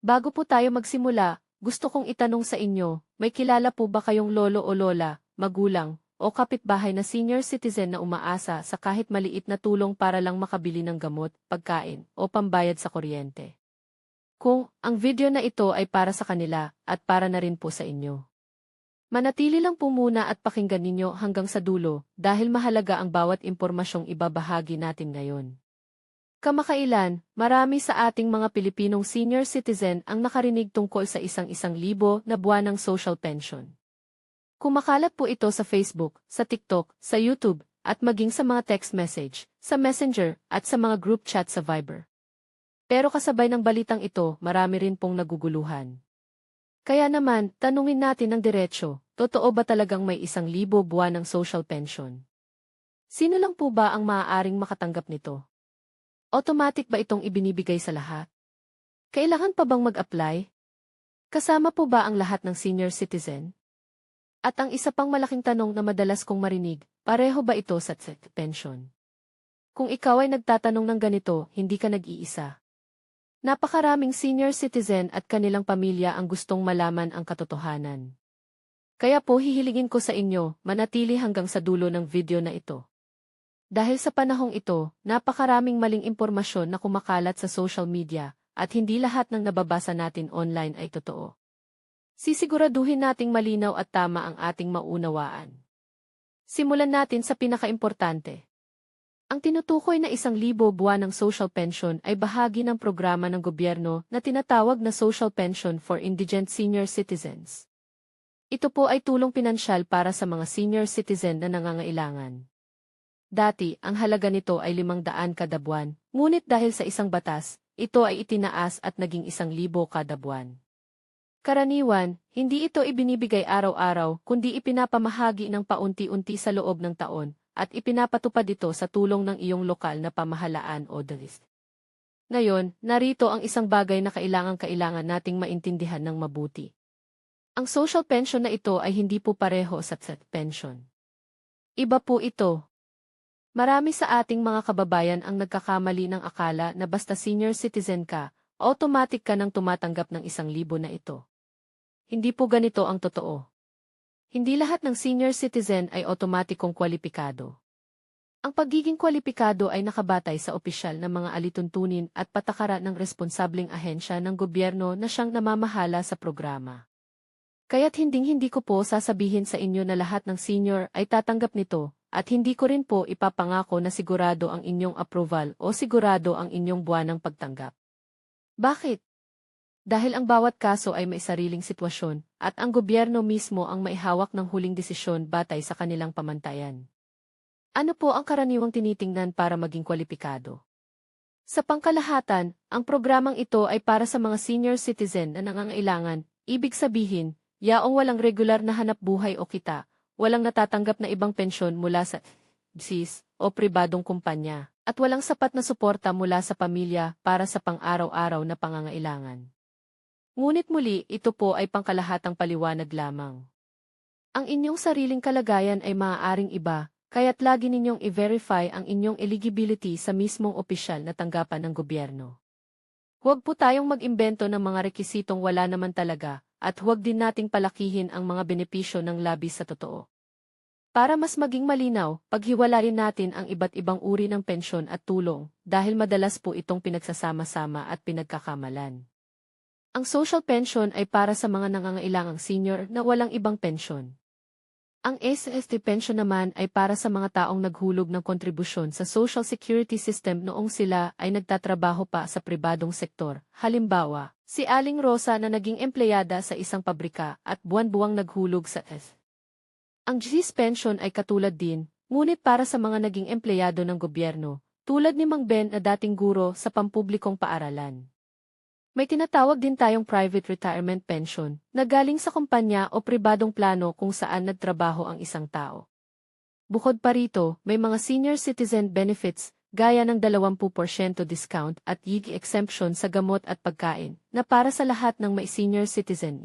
Bago po tayo magsimula, gusto kong itanong sa inyo, may kilala po ba kayong lolo o lola, magulang, o kapitbahay na senior citizen na umaasa sa kahit maliit na tulong para lang makabili ng gamot, pagkain, o pambayad sa kuryente? Kung ang video na ito ay para sa kanila at para na rin po sa inyo. Manatili lang po muna at pakinggan ninyo hanggang sa dulo dahil mahalaga ang bawat impormasyong ibabahagi natin ngayon. Kamakailan, marami sa ating mga Pilipinong senior citizen ang nakarinig tungkol sa isang libo na buwanang social pension. Kumakalat po ito sa Facebook, sa TikTok, sa YouTube, at maging sa mga text message, sa Messenger, at sa mga group chat sa Viber. Pero kasabay ng balitang ito, marami rin pong naguguluhan. Kaya naman, tanungin natin ng diretsyo, totoo ba talagang may 1,000 buwan ng social pension? Sino lang po ba ang maaaring makatanggap nito? Automatic ba itong ibinibigay sa lahat? Kailangan pa bang mag-apply? Kasama po ba ang lahat ng senior citizen? At ang isa pang malaking tanong na madalas kong marinig, pareho ba ito sa pension? Kung ikaw ay nagtatanong ng ganito, hindi ka nag-iisa. Napakaraming senior citizen at kanilang pamilya ang gustong malaman ang katotohanan. Kaya po hihilingin ko sa inyo, manatili hanggang sa dulo ng video na ito. Dahil sa panahong ito, napakaraming maling impormasyon na kumakalat sa social media, at hindi lahat ng nababasa natin online ay totoo. Sisiguraduhin nating malinaw at tama ang ating maunawaan. Simulan natin sa pinakaimportante. Ang tinutukoy na 1,000 buwan ng social pension ay bahagi ng programa ng gobyerno na tinatawag na Social Pension for Indigent Senior Citizens. Ito po ay tulong pinansyal para sa mga senior citizen na nangangailangan. Dati, ang halaga nito ay 500 kada buwan, ngunit dahil sa isang batas, ito ay itinaas at naging 1,000 kada buwan. Karaniwan, hindi ito ibinibigay araw-araw kundi ipinapamahagi ng paunti-unti sa loob ng taon, at ipinapatupad ito sa tulong ng iyong lokal na pamahalaan o DOLE. Ngayon, narito ang isang bagay na kailangan nating maintindihan ng mabuti. Ang social pension na ito ay hindi po pareho sa pension. Iba po ito. Marami sa ating mga kababayan ang nagkakamali ng akala na basta senior citizen ka, automatic ka nang tumatanggap ng 1,000 na ito. Hindi po ganito ang totoo. Hindi lahat ng senior citizen ay otomatikong kwalipikado. Ang pagiging kwalipikado ay nakabatay sa opisyal na mga alituntunin at patakaran ng responsableng ahensya ng gobyerno na siyang namamahala sa programa. Kaya't hindi ko po sasabihin sa inyo na lahat ng senior ay tatanggap nito, at hindi ko rin po ipapangako na sigurado ang inyong approval o sigurado ang inyong buwanang pagtanggap. Bakit? Dahil ang bawat kaso ay may sariling sitwasyon, at ang gobyerno mismo ang maihawak ng huling desisyon batay sa kanilang pamantayan. Ano po ang karaniwang tinitingnan para maging kwalipikado? Sa pangkalahatan, ang programang ito ay para sa mga senior citizen na nangangailangan, ibig sabihin, yaong walang regular na hanapbuhay o kita, walang natatanggap na ibang pensyon mula sa BSIS o pribadong kumpanya, at walang sapat na suporta mula sa pamilya para sa pang-araw-araw na pangangailangan. Ngunit muli, ito po ay pangkalahatang paliwanag lamang. Ang inyong sariling kalagayan ay maaaring iba, kaya't lagi ninyong i-verify ang inyong eligibility sa mismong opisyal na tanggapan ng gobyerno. Huwag po tayong mag-imbento ng mga rekisitong wala naman talaga, at huwag din nating palakihin ang mga benepisyo ng labis sa totoo. Para mas maging malinaw, paghiwalayin natin ang iba't ibang uri ng pensyon at tulong, dahil madalas po itong pinagsasama-sama at pinagkakamalan. Ang social pension ay para sa mga nangangailangang senior na walang ibang pensyon. Ang SST pension naman ay para sa mga taong naghulog ng kontribusyon sa Social Security System noong sila ay nagtatrabaho pa sa pribadong sektor. Halimbawa, si Aling Rosa na naging empleyada sa isang pabrika at buwan-buwang naghulog sa S. Ang GS pension ay katulad din, ngunit para sa mga naging empleyado ng gobyerno, tulad ni Mang Ben na dating guro sa pampublikong paaralan. May tinatawag din tayong private retirement pension, na galing sa kumpanya o pribadong plano kung saan nagtrabaho ang isang tao. Bukod pa rito, may mga senior citizen benefits, gaya ng 20% discount at YIG exemption sa gamot at pagkain, na para sa lahat ng may senior citizen.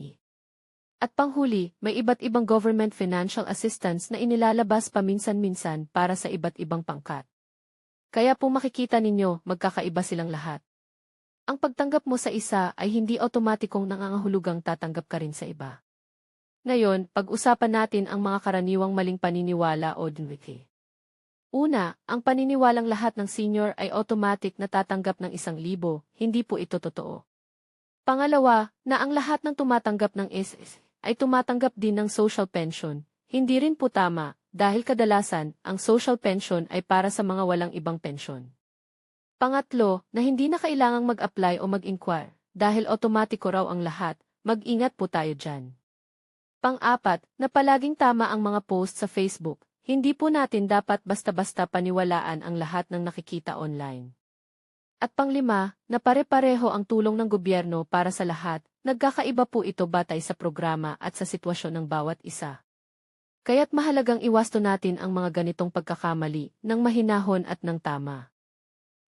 At panghuli, may iba't ibang government financial assistance na inilalabas paminsan-minsan para sa iba't ibang pangkat. Kaya po makikita ninyo, magkakaiba silang lahat. Ang pagtanggap mo sa isa ay hindi otomatikong nangangahulugang tatanggap ka rin sa iba. Ngayon, pag-usapan natin ang mga karaniwang maling paniniwala o dinwiki. Una, ang paniniwalang lahat ng senior ay automatic na tatanggap ng 1,000, hindi po ito totoo. Pangalawa, na ang lahat ng tumatanggap ng SS ay tumatanggap din ng social pension. Hindi rin po tama, dahil kadalasan, ang social pension ay para sa mga walang ibang pensyon. Pangatlo, na hindi na kailangang mag-apply o mag-inquire, dahil otomatiko raw ang lahat, mag-ingat po tayo dyan. Pang-apat, na palaging tama ang mga post sa Facebook, hindi po natin dapat basta-basta paniwalaan ang lahat ng nakikita online. At panglima, na pare-pareho ang tulong ng gobyerno para sa lahat, nagkakaiba po ito batay sa programa at sa sitwasyon ng bawat isa. Kaya't mahalagang iwasto natin ang mga ganitong pagkakamali, ng mahinahon at ng tama.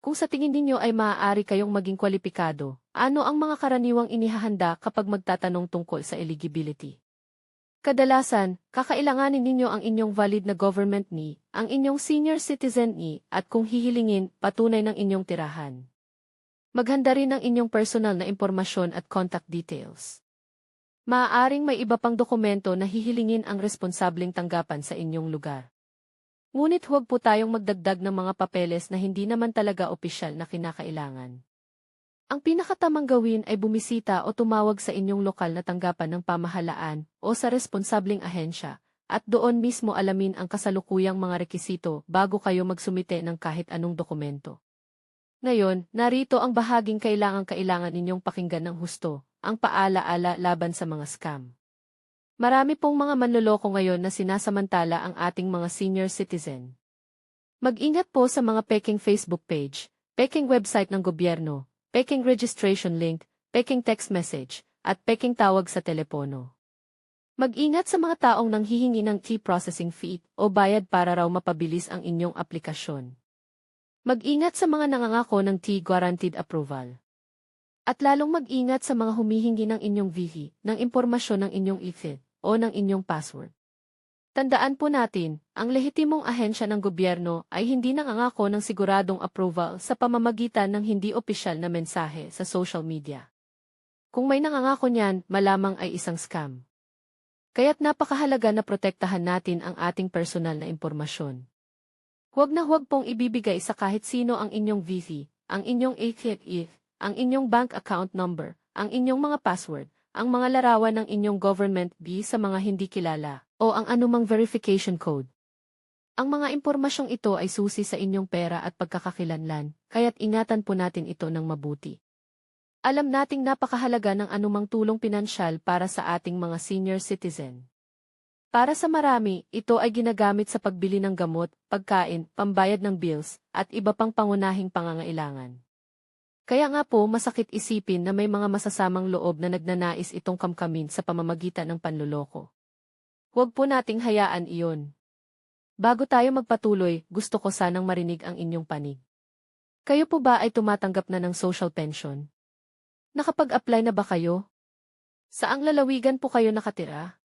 Kung sa tingin ninyo ay maaari kayong maging kwalipikado, ano ang mga karaniwang inihahanda kapag magtatanong tungkol sa eligibility? Kadalasan, kakailanganin ninyo ang inyong valid na government NI, ang inyong senior citizen NI, at kung hihilingin, patunay ng inyong tirahan. Maghanda rin ang inyong personal na impormasyon at contact details. Maaaring may iba pang dokumento na hihilingin ang responsableng tanggapan sa inyong lugar. Ngunit huwag po tayong magdagdag ng mga papeles na hindi naman talaga opisyal na kinakailangan. Ang pinakatamang gawin ay bumisita o tumawag sa inyong lokal na tanggapan ng pamahalaan o sa responsableng ahensya, at doon mismo alamin ang kasalukuyang mga rekisito bago kayo magsumite ng kahit anong dokumento. Ngayon, narito ang bahaging kailangan ninyong pakinggan ng husto, ang paalaala laban sa mga scam. Marami pong mga manloloko ngayon na sinasamantala ang ating mga senior citizen. Mag-ingat po sa mga peking Facebook page, peking website ng gobyerno, peking registration link, peking text message, at peking tawag sa telepono. Mag-ingat sa mga taong nanghihingi ng processing fee o bayad para raw mapabilis ang inyong aplikasyon. Mag-ingat sa mga nangangako ng guaranteed approval. At lalong mag-ingat sa mga humihingi ng inyong VV, ng impormasyon ng inyong IFID, o ng inyong password. Tandaan po natin, ang lehitimong ahensya ng gobyerno ay hindi nangangako ng siguradong approval sa pamamagitan ng hindi opisyal na mensahe sa social media. Kung may nangangako niyan, malamang ay isang scam. Kaya't napakahalaga na protektahan natin ang ating personal na impormasyon. Huwag na huwag pong ibibigay sa kahit sino ang inyong VV, ang inyong ATM, ang inyong bank account number, ang inyong mga password, ang mga larawan ng inyong government B sa mga hindi kilala, o ang anumang verification code. Ang mga impormasyong ito ay susi sa inyong pera at pagkakakilanlan, kaya't ingatan po natin ito ng mabuti. Alam nating napakahalaga ng anumang tulong pinansyal para sa ating mga senior citizen. Para sa marami, ito ay ginagamit sa pagbili ng gamot, pagkain, pambayad ng bills, at iba pang pangunahing pangangailangan. Kaya nga po masakit isipin na may mga masasamang loob na nagnanais itong kamkamin sa pamamagitan ng panloloko. Huwag po nating hayaan iyon. Bago tayo magpatuloy, gusto ko sanang marinig ang inyong panig. Kayo po ba ay tumatanggap na ng social pension? Nakapag-apply na ba kayo? Saang lalawigan po kayo nakatira?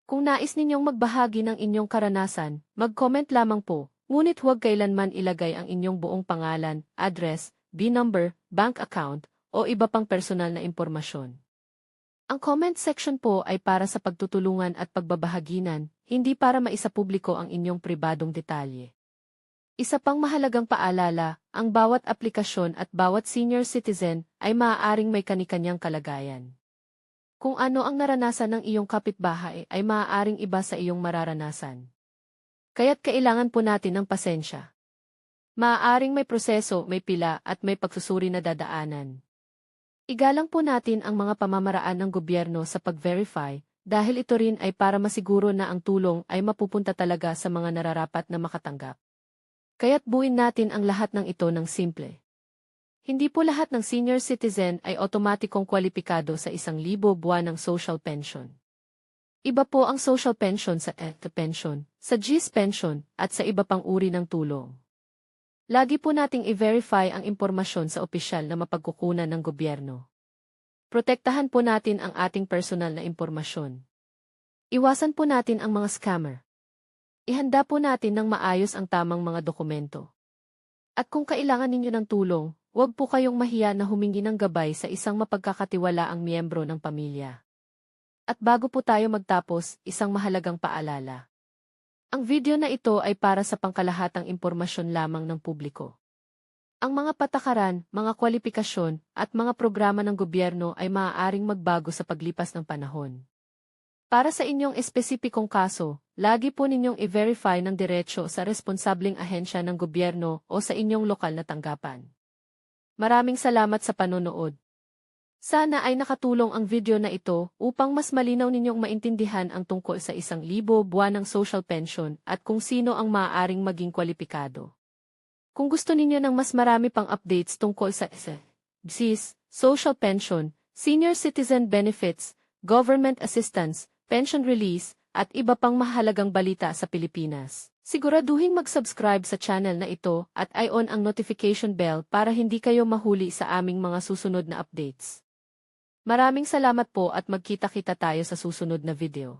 Kung nais ninyong magbahagi ng inyong karanasan, mag-comment lamang po, ngunit huwag kailanman ilagay ang inyong buong pangalan, address, B-number, bank account, o iba pang personal na impormasyon. Ang comment section po ay para sa pagtutulungan at pagbabahaginan, hindi para maisapubliko ang inyong pribadong detalye. Isa pang mahalagang paalala, ang bawat aplikasyon at bawat senior citizen ay maaaring may kanikanyang kalagayan. Kung ano ang naranasan ng iyong kapitbahay ay maaaring iba sa iyong mararanasan. Kaya't kailangan po natin ng pasensya. Maaaring may proseso, may pila, at may pagsusuri na dadaanan. Igalang po natin ang mga pamamaraan ng gobyerno sa pag-verify, dahil ito rin ay para masiguro na ang tulong ay mapupunta talaga sa mga nararapat na makatanggap. Kaya't buuin natin ang lahat ng ito ng simple. Hindi po lahat ng senior citizen ay otomatikong kwalipikado sa 1,000 buwan ng social pension. Iba po ang social pension sa pension, sa GS pension, at sa iba pang uri ng tulong. Lagi po nating i-verify ang impormasyon sa opisyal na mapagkukunan ng gobyerno. Protektahan po natin ang ating personal na impormasyon. Iwasan po natin ang mga scammer. Ihanda po natin ng maayos ang tamang mga dokumento. At kung kailangan ninyo ng tulong, Huwag po kayong mahiya na humingi ng gabay sa isang mapagkakatiwalaang miyembro ng pamilya. At bago po tayo magtapos, isang mahalagang paalala. Ang video na ito ay para sa pangkalahatang impormasyon lamang ng publiko. Ang mga patakaran, mga kwalifikasyon, at mga programa ng gobyerno ay maaaring magbago sa paglipas ng panahon. Para sa inyong espesipikong kaso, lagi po ninyong i-verify ng diretsyo sa responsableng ahensya ng gobyerno o sa inyong lokal na tanggapan. Maraming salamat sa panonood. Sana ay nakatulong ang video na ito upang mas malinaw ninyong maintindihan ang tungkol sa 1,000 buwan ng social pension at kung sino ang maaaring maging kwalipikado. Kung gusto ninyo ng mas marami pang updates tungkol sa SIS, social pension, senior citizen benefits, government assistance, pension release, at iba pang mahalagang balita sa Pilipinas, siguraduhin mag-subscribe sa channel na ito at i-on ang notification bell para hindi kayo mahuli sa aming mga susunod na updates. Maraming salamat po at magkita-kita tayo sa susunod na video.